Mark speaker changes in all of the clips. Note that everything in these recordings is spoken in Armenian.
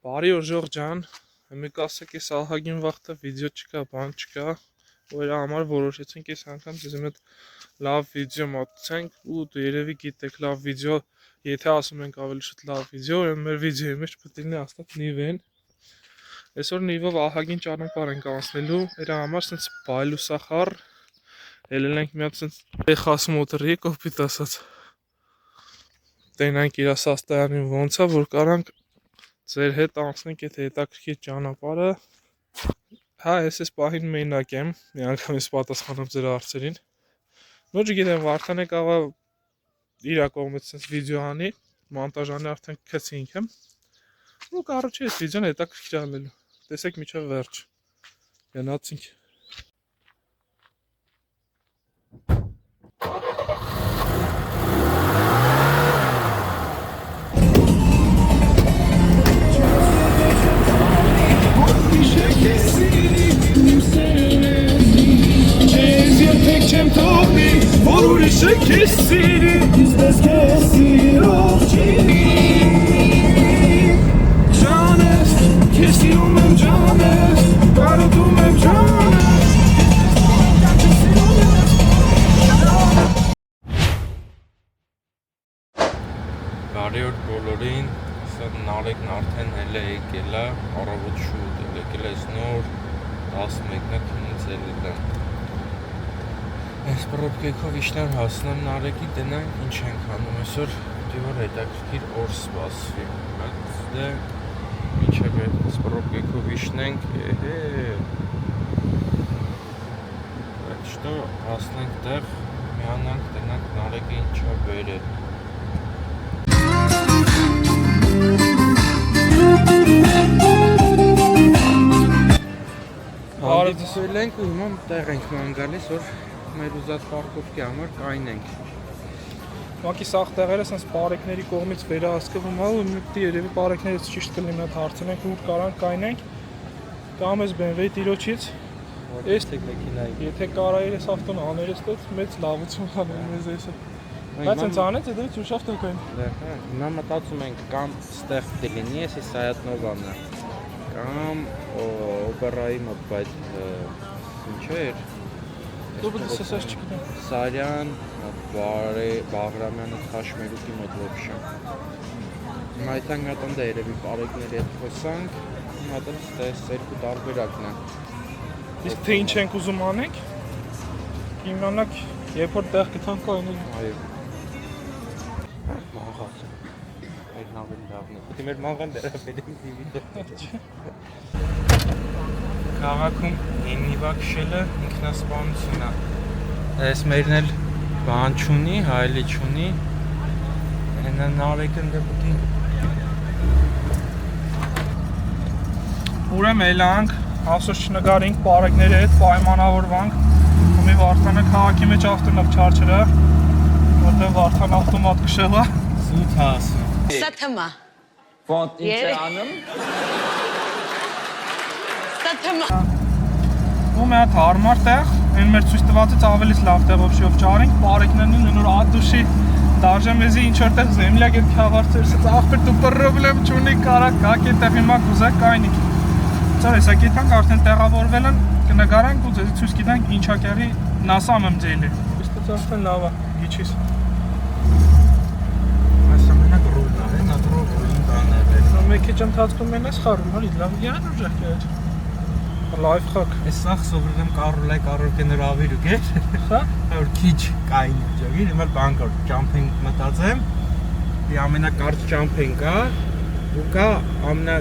Speaker 1: Բարի օր Ժորժան, մեկ ասեք էս ահագին վաղտը վիդեո չկա, բան չկա, որ համար որոշեցինք էս անգամ ձեզ հետ լավ վիդեո մատուցենք ու դու երևի գիտեք լավ վիդեո, եթե ասում ենք ավելի շուտ լավ վիդեո, ուրեմն մեր վիդեոյի մեջ պետք է լինի հաստատ նիվեն։ Այսօր նիվով ահագին ճանապարհ ենք անցնելու, դրա համար սենց բայլուսախառ ելել ենք մի հատ սենց տեխաս մոտորի կոպիտ ասած։ Տենանք իր սաստայանին ոնց է, որ կարանք ձեր հետ անցնենք այդ հետաքրքիր ճանապարհը։ Հա, ես պահին մենակ եմ, մի անգամ ես պատասխանում ձեր հարցերին։ Նո չգիտեմ, Վարդանը կաղա իր կողմից sense վիդեո անի, մոնտաժանը արդեն գցինք եմ։ Ու կարոջի այս վիդեոն հետաքրքիր ալելու։ Տեսեք միջև վերջ։ Գնացինք։ Բարի օր բոլորին, Նարեկն արդեն էլ է եկել է, առավոտ շուտ էլ եկել է, նոր 11-ը քնից ելել է։ Այս պրոբկեքով իշտար հասնեմ Նարեկի, դենանք ինչ ենք անում, այսօր դի որ հետաքրքիր օր սպասվի։ Դե մինչև այս պրոբկեքով իշտենք, Что հասնենք տեղ, միանանք, դենանք Նարեկը ինչա բերել։ Հանդիպել ենք ու հիմա տեղ ենք ման գալիս, որ մեր ուզած պարկովկի համար կայնենք։ Ուղղակի սաղ տեղերը սենց պարեկների կողմից վերահսկվում է ու միտի երևի պարեկներից ճիշտ կլինի այդ հարցնենք ուր կարանք կայնենք։ Կամ ես BMW-ի տիրոջից Եթե կարայր ես ավտոն աներես տոց, մեծ լավություն անել մեզ էսը։ Բայց ինձ անեց, դրից ուշավ տոքեն։ Հիմա մտածում ենք կամ ստեղ դիլինի ես Սայատնովանն է, կամ օպերայի մոտ, բայց ինչ էր։ Դու բդես ասած չգիտեմ։ Սարյան, Բաղրամյանը Խաշմերուկի մոտ ոբշան։ Հիմա այդ անգատան դա երևի պարեկների հետ խոսանք, հիմա դա ստես երկու տարբերակն է։ Իսկ թե ինչ ենք ուզում անենք, իմանանք, երբ որ տեղ գտանք այնել։ Այո։ Մաղազ։ Այդ նավեն լավն է։ Պետք է մեր մաղան դերա բերենք վիդեո։ Քաղաքում իննիվա քշելը ինքնասպանություն է։ Այս մերն էլ բան չունի, հայելի չունի։ Այնա Նարեկը դե պետք է։ Ուրեմն էլանք Ասոց չնգարինք պարեկների հետ, պայմանավորվանք ու մի Վարդանը քաղաքի մեջ ավտոնով չարչրա, որտեղ Վարդան ավտոմատ կշել է։ Զուտ հասում։
Speaker 2: Ստաթմա։
Speaker 3: Ոնց ինչ է անում։
Speaker 2: Ստաթմա։
Speaker 1: Ու մի հատ հարմար տեղ, այն մեր ցույց տվածից ավելից լավ տեղով շիով ճարինք, պարեկներն են նոր ադուշի դարժեմեզի ինչ որտեղ զեմլյակ է քավարցեր, սա ախպեր դու պրոբլեմ չունի, կարա կակ այդտեղ հիմա կուզեք կայնիկ։ Ծար հեսա գիտանք արդեն տեղավորվել են, կնգարանք ու ձեզի ցույց գիտանք ինչա կերի նասամ եմ ձեյլի։ Իստոց արդեն լավ է, գիչիս։ Այս ամենակ ռուլն է, նա ռուլին տանել։ Մեկ քիչ ընթացքում են ես խարում, հալի լավ յան ուժեղ կեր։ Լայֆ խակ։ Այս սաղ սովորել եմ կարուլ կեներ ավիր ու գեր։ Հա։ Որ քիչ կային ջագի, հիմա բան կար, ջամփինգ մտածեմ։ Դի ամենակարճ ջամփինգ կա, ու կա ամենա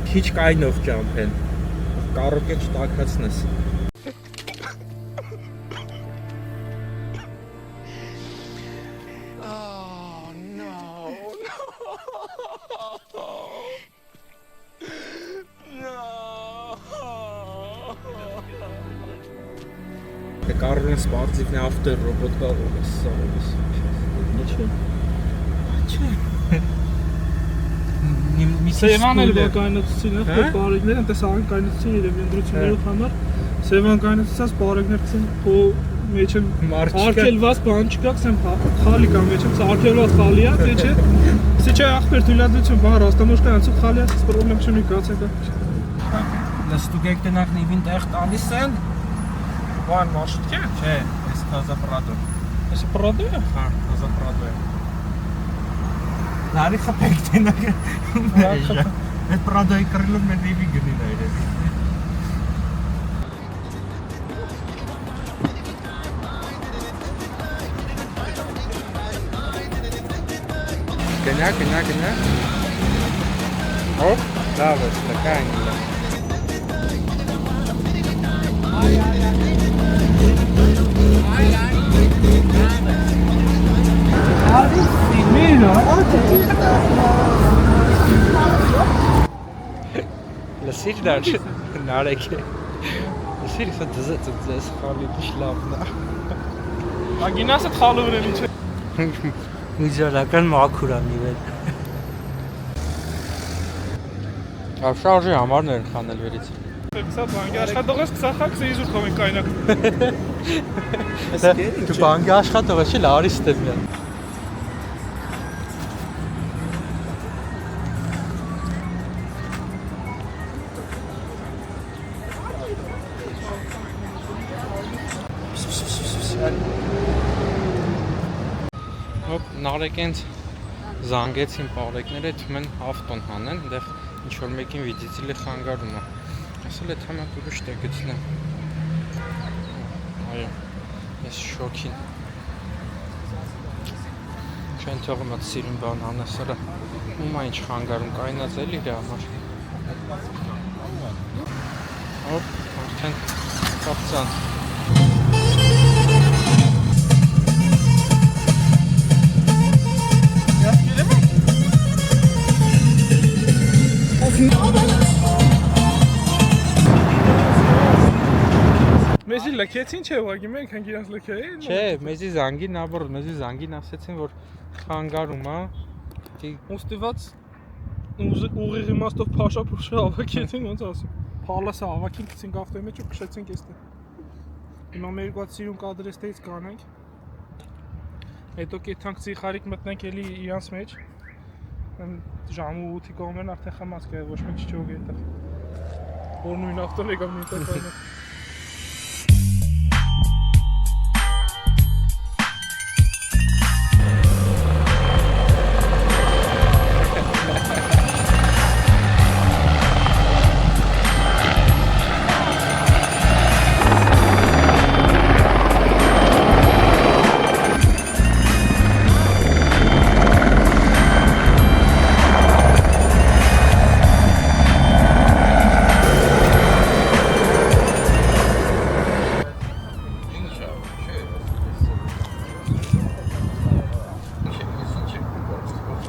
Speaker 1: քիչ կայնով ջամփեն, կարոկե չտակացնես։
Speaker 2: Oh no.
Speaker 1: Կարողն սպարտիվն ավտո ռոբոտ կա սարովս։ Չէ։ Սևան էլ կայնացուցին է, պարեկներ են, տես աղեն կայնացուցին երև ընդրություններով համար, Սևան կայնացուցած պարեկներ կսին
Speaker 4: մեջը
Speaker 1: Մարդ չկա։
Speaker 4: արկելված բան չկա, ասեմ խալի կա մեջը, արկելված խալի է, թե չէ։ Սիչա ախպեր թույլատվություն բան ռաստամոշկա անցու խալի է, պրոբլեմ չունի, կացեք։
Speaker 1: Լստուգեք տնակ նիվին տեղ տալիս են։
Speaker 4: Վան մարշրուտ է։
Speaker 1: Չէ, ես թազա պրադո։
Speaker 4: Էսը պրադո է։
Speaker 1: Հա, թազա պրադո է։ Լարի խփեք տնակ։ Այդ պրադոյի կրելով մեր նիվի գնին այրել։ Գնա։ Հոպ, լավ է, լկային է։ Լսիր դար, նարեք է։ Լսիր սա դզեց ձեզ խալի դիշ լավն է։
Speaker 4: Ագինասը խալու վրեն ինչ է։
Speaker 1: Միջարական մաքուրան իվել։ Շարժի համարն էր խանել վերից։
Speaker 4: Սա բանկի աշխատողս կսախակ սեիզուր կոմեն կայնակ։
Speaker 1: Դու բանկի աշխատող ես, չի լարի ստեմյա։ Հոպ, նարեկենց զանգեցին պարեկները, թում են ավտոն հանեն, դեղ ինչ-որ մեկին վիդիցիլի խանգարում է։ Ասել է թամակ ուրիշ տեղ գցնեմ։ Այո, ես շոքին։ Չեն թողում այդ սիրուն բան անասարը։ Ումա ինչ խանգարում կայնած էլի իր համար։ Հոպ, արդեն կապցան։
Speaker 4: Մեզի լքեցին չէ, ուղղակի մենք հանգ իրանց լքեին։
Speaker 1: Չէ, մեզի զանգին նաբորդ, մեզի զանգին ասեցին, որ խանգարում է։
Speaker 4: Ոստիված ուղիղ իմաստով փաշա ավակեցին, ոնց ասում։ Փալասը ավակին գցին ավտոյի մեջ ու քշեցինք էստեղ։ Հիմա մեր գոտ սիրուն կադրեստից կանենք։ Հետո կեթանք ծիխարիկ մտնենք էլի իրանց մեջ։ Ժամու 8-ի կողմերն արդեն խմած կա, ոչ մեկ չճոգ է այդտեղ։ Որ նույն ավտոն եկավ նույն տեղ։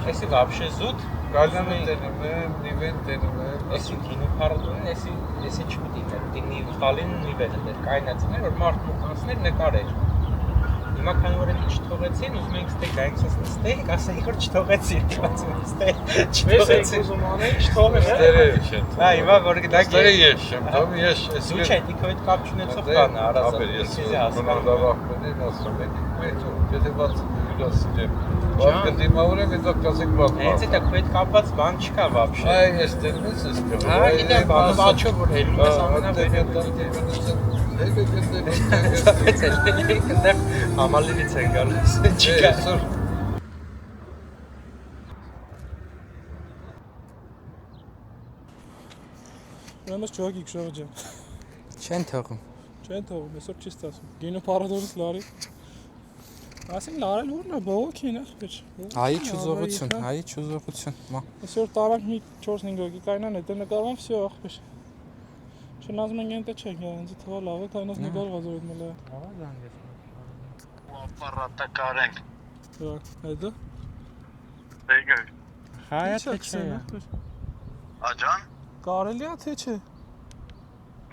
Speaker 1: Если вообще зуд, если кино пардон, если չուտին, դինի խալին նիվելն էր, կայնացին էր, որ մարդ մուկանցներ նկարեր։ Հիմա քանի որ էլի չթողեցին, ուզում ենք ստեյք գայինք սենց նստեինք, ասենք որ չթողեցին, չթողեցին։
Speaker 4: Ուզում անենք, չթողեն,
Speaker 1: Հա, հիմա որ դա
Speaker 5: Ստերը ես չեմ, դու ես
Speaker 1: Դու չէ, դիքո հետ կապ չունեցող կան, առազատ, ինչի հասկանում։
Speaker 5: Դավախմենին ասում եք, եթե բաց յուրասիրեմ, բաց կդիմավորեմ, հետո կասեք բաց
Speaker 1: Հենց էտա քո հետ կապված բան չկա вообще։
Speaker 5: Այ ես դերմից ես կրում։
Speaker 1: Հա, գիտեմ, բանը բաչո որ հելում ես ամենավերին։ Համալիրից են գալիս, չկա։
Speaker 4: Ուրեմն ճոգի քշողջան։
Speaker 1: Չեն թողում։
Speaker 4: Չեն թողում, այսօր չի ստացվում։ Գինո պարադորից լարի։ Ասին լարել ուրն է, բողոքին է, խիչ։
Speaker 1: Հայի ճուզողություն, մա։
Speaker 4: Այսօր տարանք մի 4-5 հոգի կայնան, հետո նկարվան, всё, ախպեր։ Չնազմ ենք ենտե չենք, ինձ թվա լավ է, կայնած նկարված որ մելա։
Speaker 1: Ահա զանգես։
Speaker 5: Ապարատակարենք։
Speaker 4: Հետո։
Speaker 5: Բեգա։
Speaker 1: Հայա թե չէ։
Speaker 5: Աջան,
Speaker 4: Կարելի է թե չէ։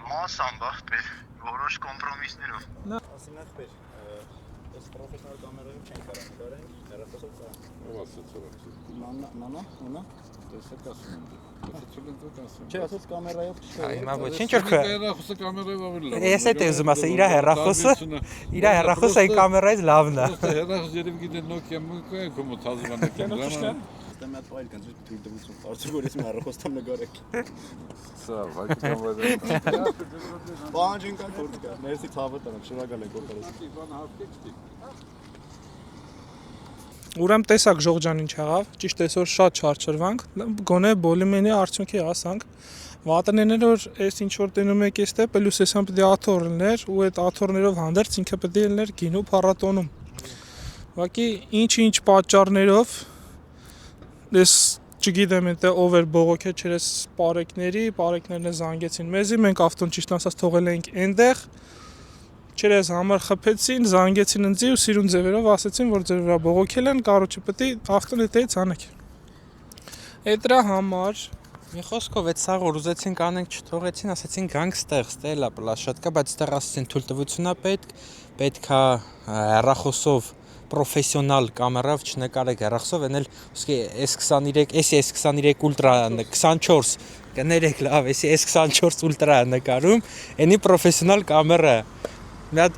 Speaker 5: մասան բախտեր, որոշ կոմպրոմիսներով։
Speaker 6: Ասում ախպեր, այս պրոֆեսիոնալ կամերայում չեն կարող նկարենք, հեռախոսով կարող։
Speaker 5: Ո՞վ ասաց որ։
Speaker 6: Մանա, դեսեք ասում եմ։ Չէ, ասես կամերայով չկա։
Speaker 7: Հիմա ոչինչ որ քո։
Speaker 5: Հեռախոսը կամերայով ավելի լավ։
Speaker 7: Ես այդ ուզում ասել, իր հեռախոսը այն կամերայից լավն է։
Speaker 5: Հեռախոս երբ գիտեն Nokia մոկա կոմոդ հազվանը։
Speaker 6: Ստե մի հատ ֆայլ կան, դու թույլ տվություն։ Արդյոք որ ես մի հեռախոս տամ նկարեք։
Speaker 5: Սա, վայրկյան վայր։
Speaker 6: Բանջին կա կորտ կա։ Մերսի ցավը տանեմ, շնորհակալ եմ կողքերից։
Speaker 4: Ուրեմն տեսակ Ժողջան ինչ եղավ, ճիշտ այսօր շատ չարչրվանք, գոնե բոլիմենի արդյունքի հասանք։ Վատներները որ այս ինչ որ տենում եք էստե, պլյուս էսան պետք է աթոռներ ու այդ աթոռներով հանդերձ ինքը պետք է լիներ գինու փառատոնում։ Ուղղակի ինչ պատճառներով ես չգիտեմ ընդ ով էր բողոքել չերես պարեկներն զանգեցին մեզի, մենք ավտոն ճիշտ ասած թողել էինք այնտեղ, չերես համար խփեցին, զանգեցին ինձի ու սիրուն ձևերով ասեցին, որ ձեր վրա բողոքել են, կարոջը պետք է ավտոն հետից անեք։ Այդ դրա համար
Speaker 7: Մի խոսքով այդ սա որ ուզեցին կանենք չթողեցին, ասեցին գանք ստեղ, ստելա պլաշատ կա, բայց ստեղ ասեցին թույլտվություն է պետքա հեռախոսով պրոֆեսիոնալ կամերով չնկարեք հեռախոսով, այն էլ ոսկե S23, S23 Ultra 24 կներեք լավ, S24 Ultra նկարում, այնի պրոֆեսիոնալ կամերա։ Մի հատ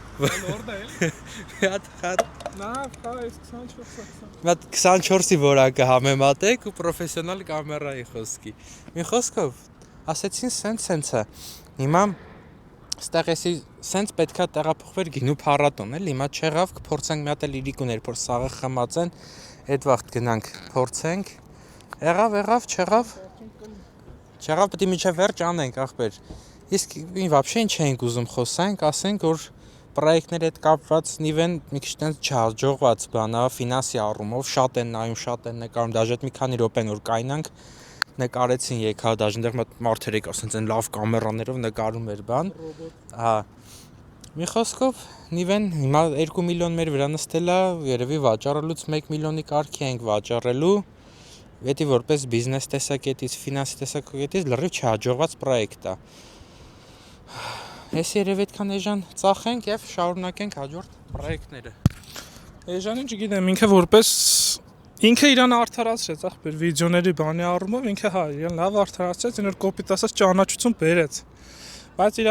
Speaker 7: 24-ի որակը համեմատեք ու պրոֆեսիոնալ կամերայի խոսքի։ Մի խոսքով ասեցին սենց է։ Հիմա ստեղ էսի սենց պետքա տեղափոխվեր գինու փառատոն էլ, հիմա չեղավ կփորձենք մի հատ էլ իրիկուներ, որ սաղը խմած են, այդ վաղտ գնանք փորձենք։ Եղավ, չեղավ, պետք է միջև վերջ անենք ախպեր։ Իսկ вообще ինչ ենք ուզում խոսանք, ասենք որ պրոյեկտների հետ կապված նիվեն մի քիչ տենց չհաջողված բան է, ֆինանսի առումով շատ են նայում, շատ են նկարում, դաժե մի քանի րոպեն որ կայնանք նկարեցին եկա, դաժե այնտեղ մարդեր եկա, ասենց այն լավ կամերաներով նկարում էր բան։ Հա։ Մի խոսքով նիվեն հիմա 2 միլիոն մեր վրա նստել է, երևի վաճառելուց 1 միլիոնի կարգի ենք վաճառելու։ Դա որպես բիզնես տեսակետից, ֆինանսի տեսակետից լրիվ չհաջողված պրոյեկտ է։ Ես երևի այդքան էժան ծախենք եւ շարունակենք հաջորդ պրոյեկտները։
Speaker 4: Էժանին չգիտեմ, ինքը իրան արդարացրեց, ախպեր վիդեոների բանի առումով ինքը հա, իրան լավ արդարացրեց, ինր կոպիտ ասած ճանաչություն բերեց։ Բայց իր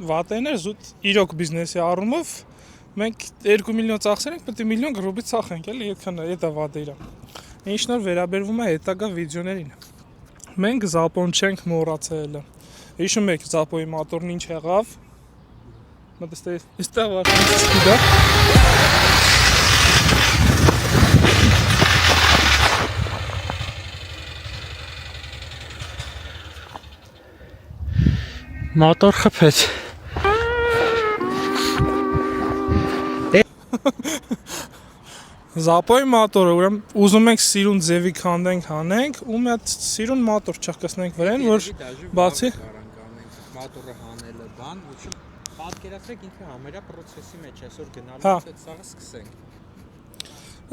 Speaker 4: վատերն զուտ իրոք բիզնեսի առումով մենք 2 միլիոն ծախսել ենք, պետք է միլիոն գրոբի ծախենք, էլի այդքան է դա վատը իրա։ Ինչն որ վերաբերվում է հետագա վիդեոներին։ Մենք Զապոն չենք մոռացել։ Հիշում եք Զապոյի մոտորն ինչ եղավ։ Այստեղ վարժանցի
Speaker 7: Մոտոր խփեց։
Speaker 4: Զապոյի մոտորը, ուրեմն ուզում ենք սիրուն ձևի քանդենք հանենք ու մի հատ սիրուն մոտոր չկսնենք վրան, որ բացի
Speaker 7: մոտորը հանելը բան, ու պատկերացրեք ինքը համարյա process-ի մեջ այսօր գնալու
Speaker 4: Հա։
Speaker 7: այդ սաղը սկսենք։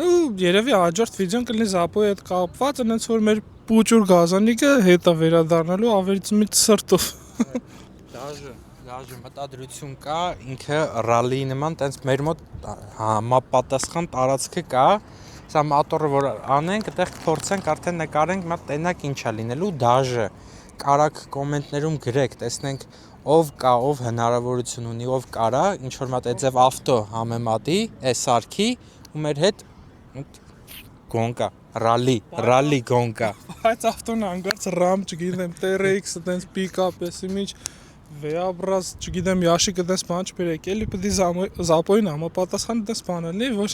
Speaker 4: ու երևի հաջորդ վիդեոն կլինի Զապոյի հետ կապված, այնց որ մեր պուճուր գազանիկը հետա վերադառնալու ավելի մի սրտով։
Speaker 7: Դաժե մտադրություն կա, ինքը ռալի նման, տենց մեր մոտ համապատասխան տարածքը կա, սա մոտորը որ անենք, այդտեղ փորձենք արդեն նկարենք, մա տենակ ինչա լինելու, դաժե կարակ կոմենտներում գրեք, տեսնենք ով կա, ով հնարավորություն ունի, ով կարա, ինչ որ մատ այդձև ավտո համեմատի, է սարքի ու մեր հետ գոնկա, ռալի գոնկա։
Speaker 4: Բայց ավտոն հանգարց ռամ, չգիտեմ, TRX-ը տենց pick-up էսի միջ վեաբրազ, չգիտեմ, յաշիկը տես բան չբերեք, էլի պետք է Զապոյին համապատասխան տես բան լինի, որ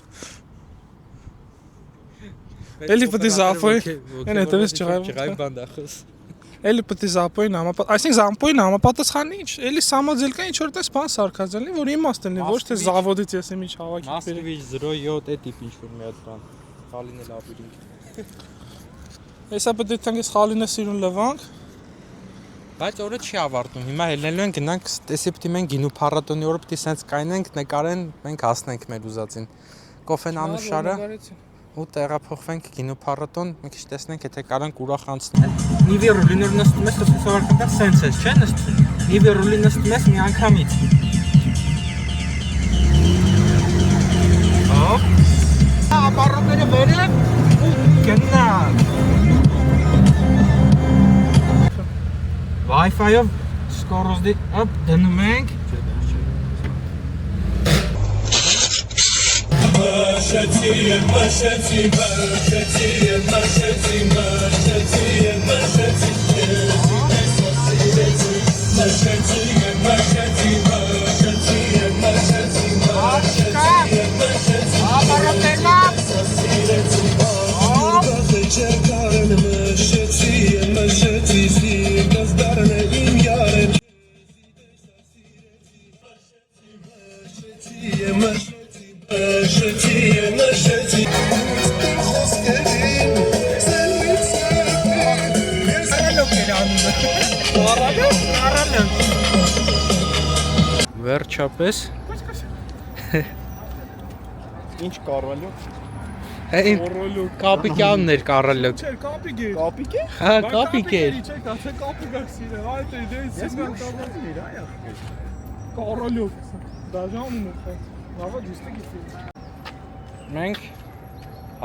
Speaker 4: էլի պետք է Զապոյին, այն հետևից չղայ
Speaker 7: բան դախոս։
Speaker 4: Էլի պետք է Զապոյին այսինքն Զապոյին համապատասխանի ինչ, էլի սամաձելկա ինչ որ տես բան սարքած լինի, որ իմաստ լինի, ոչ թե զավոդից եսի միջ հավաքի բերեք։
Speaker 7: Moskvich 07 է տիպ ինչ որ մի հատ բան, խալին լաբիրինք։
Speaker 4: Հեսա պետք է թանկես խալինը սիրուն լվանք։
Speaker 7: Բայց օրը չի ավարտում, հիմա ելնելու են գնանք, տեսի պտի մենք գինու փառատոնի օրը պտի սենց կայնենք, նկարեն, մենք հասնենք մեր ուզածին։ Կոֆեն անուշարը ու տեղափոխվենք գինու փառատոն, մի քիչ տեսնենք, եթե կարանք ուրախ անցնել։ Նիվի ռուլին որ նստում ես, սովորական սենց ես, չէ՞ նստում։ Նիվի ռուլին նստում ես մի անգամից։ Հոպ։ Ապարոտները վերև ու գնանք։ Wi-Fi-ով սկորոզդի ապ դնում ենք։ Վերջապես
Speaker 6: Ինչ կարվալյո։
Speaker 7: Այն կապիկյանն էր կարելոք։
Speaker 4: Չէ, կապիկ է։
Speaker 6: Կապիկ է։
Speaker 7: Հա, կապիկ էր։
Speaker 4: Չէ, դա կապիկ է սիրը։ Այդ է դե սեզգան կապիկ է, այա։ Կարալյով։ Դաժանում է։ Լավա դիստը գիտի։
Speaker 7: Մենք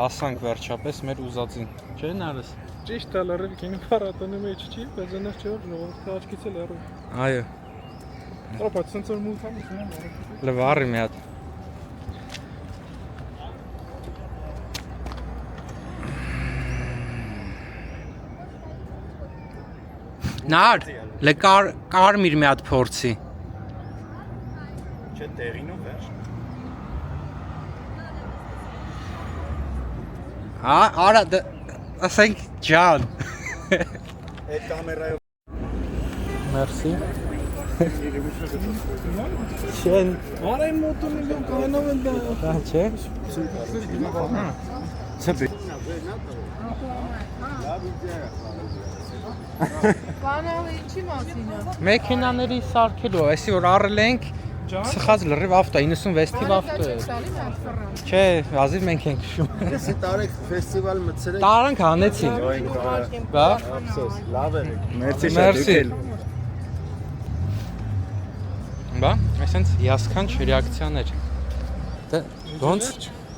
Speaker 7: հասանք վերջապես մեր ուզածին։ Չէ՞ նարս։
Speaker 4: Ճիշտ է, լրիվ կինոփառատոնի մեջ չի, բայց այնպես չէ որ ժողովուրդը աչքից էլ լրիվ։
Speaker 7: Այո։
Speaker 4: Ապա ցնցոր մութ ամուսնա։
Speaker 7: Լվարի մի հատ։ Նար, կարմիր մի հատ փորձի։
Speaker 6: Չէ, տեղին ու վերջ։
Speaker 7: Հա, արա, ասենք ջան։
Speaker 6: Այդ կամերայով
Speaker 7: Մերսի։ Շեն,
Speaker 4: Արայն մոտոն էլ կանով են դա։
Speaker 7: դա չէ։
Speaker 8: Բանալը ինչի մասին է։
Speaker 7: Մեքենաների սարքելու, այսի որ առել ենք սխած լրիվ ավտո, 96 թիվ ավտո է։ Չէ, ազիվ մենք ենք քշում։
Speaker 6: Էսի տարեք ֆեստիվալ մտցրեք։
Speaker 7: Տարանք հանեցին։ Բա,
Speaker 6: Ափսոս, լավ է։ Մերսի
Speaker 7: մերսի։ Բա, այսինքն հիասքանչ ռեակցիաներ։ Դե ոնց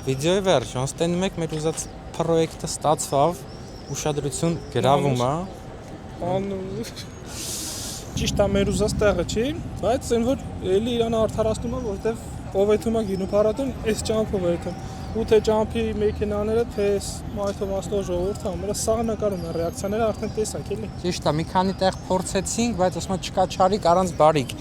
Speaker 7: վիդեոյի վերջ, ոնց տենում եք մեր ուզած պրոյեկտը ստացավ, ուշադրություն գրավում է։
Speaker 4: Ճիշտ է մեր ուզած տեղը չի, բայց այն որ էլի իրան արդարացնում է, որտեվ ով էթում է գինոփառատոն, այս ճամփով է էթում։ Ու թե ճամփի մեքենաները, թե մայթոմաստո ժողովուրդը, ամենը սա նկարում են ռեակցիաները արդեն տեսակ էլի։
Speaker 7: Ճիշտ է, մի քանի տեղ փորձեցինք, բայց ասում չկա չարիք առանց բարիք։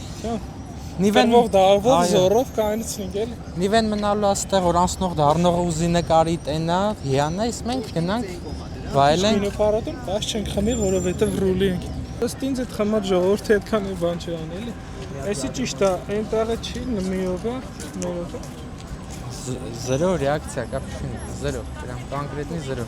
Speaker 4: Նիվենով դավով զորով կանցնենք էլի։
Speaker 7: Նիվեն մնալու աստեղ որ անցնող դառնողը ուզի նկարի տենա, հիանա, իսկ մենք գնանք վայելենք։
Speaker 4: Գինոփառատոն, բայց չենք խմի, որովհետև ռուլի ենք։ Ըստ ինձ այդ խմած ժողովուրդը այդքան բան չի անելի։ Այսի ճիշտ է, այն տեղը չի նմիովը, նորովը։
Speaker 7: Զերո ռեակցիա կա փշին, զերո, դրան կոնկրետնի զերո։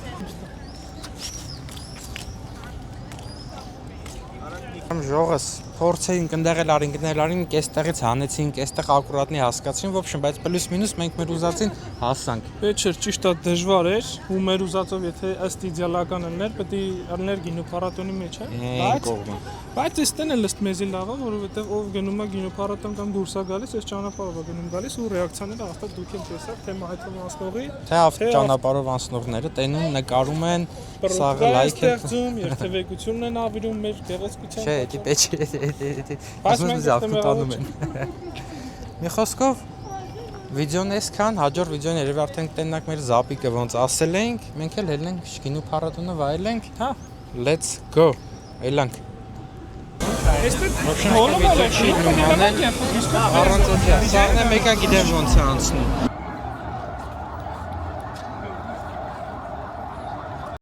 Speaker 7: Ժողս փորձեին կնդեղել արին, գնել արին, կեստեղից հանեցինք, այստեղ ակուրատնի հասկացրին, в общем, բայց պլյուս մինուս մենք մեր ուզածին հասանք։
Speaker 4: Չէ, ճիշտ է, դժվար էր, ու մեր ուզածով եթե ըստ իդեալական լիներ, պետք է առներ գինոփառատոնի մեջ, բայց այստեն էլ ըստ մեզի լավ է, որովհետև ով գնում է գինոփառատոն կամ դուրս է գալիս, այս ճանապարհով է գնում գալիս ու ռեակցիաները հաստատ դուք եք տեսավ, թե մայթոմաստողի,
Speaker 7: թե ճանապարհով անցնողները տենում, նկարում են, սաղը լայք են
Speaker 4: ստեղծում, երթևեկությունն են ավիրում մեր գեղեցկության։
Speaker 7: Չէ, դի պեչ։ Ասում զավթանում են։ Մի խոսքով վիդեոն էսքան, հաջորդ վիդեոն երևի արդեն կտենանք մեր զապիկը ոնց ասել ենք, մենք էլ ելենք գինոփառատոնը վայելենք, հա, let's go։ Ելանք։ Այստեղ հոլը չի նմանել։ Առանց օդի։ Սաղն է մեկը գիտեմ ոնց է անցնում։